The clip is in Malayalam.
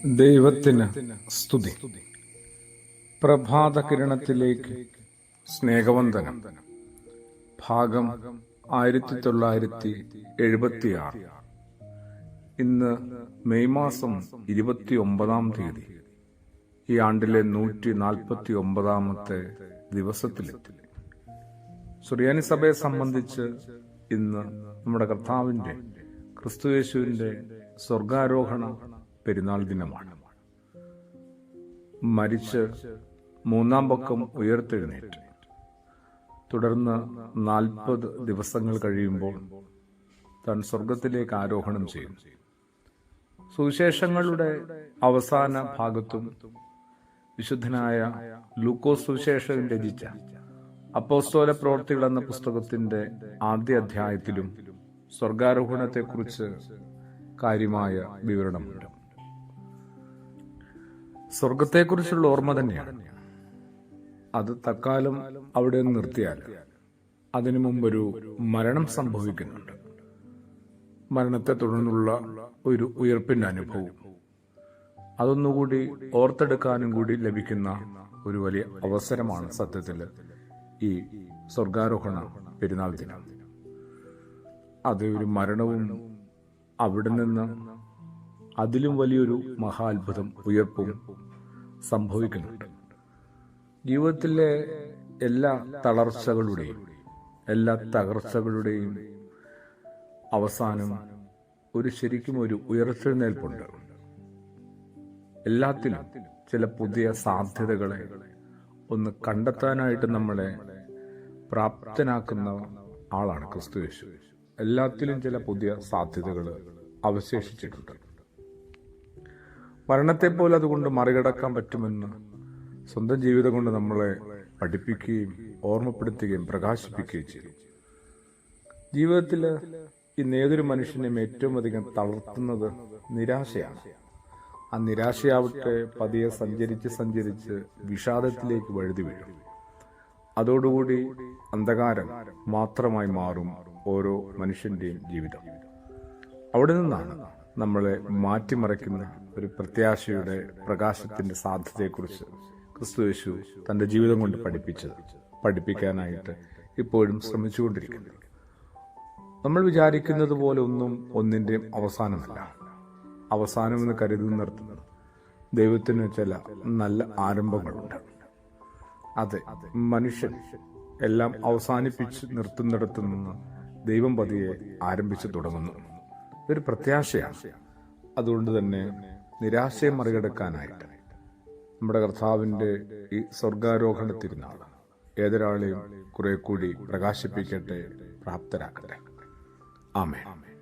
ദൈവത്തിന് സ്തുതി. പ്രഭാത കിരണത്തിലേക്ക് സ്നേഹവന്ദനം. ഭാഗം 1976. ഇന്ന് മെയ് മാസം 29 ഈ ആണ്ടിലെ 149 ദിവസത്തിലെത്തി. സുറിയാനി സഭയെ സംബന്ധിച്ച് ഇന്ന് നമ്മുടെ കർത്താവിന്റെ ക്രിസ്തുയേശുവിന്റെ സ്വർഗാരോഹണ പെരുന്നാൾ ദിനമാണ്. മരിച്ച് മൂന്നാം പക്കം ഉയർത്തെഴുന്നേറ്റ് തുടർന്ന് 40 ദിവസങ്ങൾ കഴിയുമ്പോൾ താൻ സ്വർഗത്തിലേക്ക് ആരോഹണം ചെയ്യും. സുവിശേഷങ്ങളുടെ അവസാന ഭാഗത്തും വിശുദ്ധനായ ലൂക്കോസ് സുവിശേഷകൻ രചിച്ച അപ്പോസ്തല പ്രവൃത്തികൾ എന്ന പുസ്തകത്തിന്റെ ആദ്യ അധ്യായത്തിലും സ്വർഗാരോഹണത്തെക്കുറിച്ച് കാര്യമായ വിവരണമുണ്ട്. സ്വർഗത്തെക്കുറിച്ചുള്ള ഓർമ്മ തന്നെയാണ്. അത് തൽക്കാലം അവിടെ നിർത്തിയാൽ അതിനു മുമ്പൊരു മരണം സംഭവിക്കുന്നുണ്ട്. മരണത്തെ തുടർന്നുള്ള ഒരു ഉയർപ്പിന്റെ അനുഭവം, അതൊന്നുകൂടി ഓർത്തെടുക്കാനും കൂടി ലഭിക്കുന്ന ഒരു വലിയ അവസരമാണ് സത്യത്തിൽ ഈ സ്വർഗാരോഹണ പെരുന്നാൾ ദിനം. അത് ഒരു മരണവും അവിടെ നിന്ന് അതിലും വലിയൊരു മഹാത്ഭുതം, ഉയർപ്പും സംഭവിക്കുന്നുണ്ട്. ജീവിതത്തിലെ എല്ലാ തളർച്ചകളുടെയും എല്ലാ തകർച്ചകളുടെയും അവസാനം ശരിക്കും ഒരു ഉയർത്തെഴുന്നേൽപ്പുണ്ട്. എല്ലാത്തിലും ചില പുതിയ സാധ്യതകളെ ഒന്ന് കണ്ടെത്താനായിട്ട് നമ്മളെ പ്രാപ്തനാക്കുന്ന ആളാണ് ക്രിസ്തുയേശു. എല്ലാത്തിലും ചില പുതിയ സാധ്യതകൾ അവശേഷിച്ചിട്ടുണ്ട്. മരണത്തെ പോലെ അതുകൊണ്ട് മറികടക്കാൻ പറ്റുമെന്ന് സ്വന്തം ജീവിതം കൊണ്ട് നമ്മളെ പഠിപ്പിക്കുകയും ഓർമ്മപ്പെടുത്തുകയും പ്രകാശിപ്പിക്കുകയും ചെയ്തു. ജീവിതത്തിൽ ഇന്ന് ഏതൊരു മനുഷ്യനെയും ഏറ്റവും അധികം തളർത്തുന്നത് നിരാശയാണ്. ആ നിരാശയാവട്ടെ പതിയെ സഞ്ചരിച്ച് വിഷാദത്തിലേക്ക് വഴുതി വീഴും. അതോടുകൂടി അന്ധകാരം മാത്രമായി മാറും ഓരോ മനുഷ്യന്റെയും ജീവിതം. അവിടെ നിന്നാണ് നമ്മളെ മാറ്റിമറിക്കുന്ന ഒരു പ്രത്യാശയുടെ പ്രകാശത്തിന്റെ സാധ്യതയെക്കുറിച്ച് ക്രിസ്തുയേശു തന്റെ ജീവിതം കൊണ്ട് പഠിപ്പിക്കാനായിട്ട് ഇപ്പോഴും ശ്രമിച്ചുകൊണ്ടിരിക്കുന്നു. നമ്മൾ വിചാരിക്കുന്നത് പോലെ ഒന്നിന്റെയും അവസാനമല്ല. അവസാനമെന്ന് കരുതി നിർത്തുന്നത് ദൈവത്തിന് ചില നല്ല ആരംഭങ്ങളുണ്ട്. അതെ, മനുഷ്യൻ എല്ലാം അവസാനിപ്പിച്ച് നിർത്തുന്നിടത്തു നിന്ന് ദൈവം പതിയെ ആരംഭിച്ചു തുടങ്ങുന്നു. ഇതൊരു പ്രത്യാശയാണ്. അതുകൊണ്ട് തന്നെ നിരാശയെ മറികടക്കാനായിട്ട് നമ്മുടെ കർത്താവിന്റെ ഈ സ്വർഗാരോഹണ തിരുനാൾ ഏതൊരാളെയും കുറെ കൂടി പ്രകാശിപ്പിക്കട്ടെ, പ്രാപ്തരാക്കട്ടെ. ആമേൻ.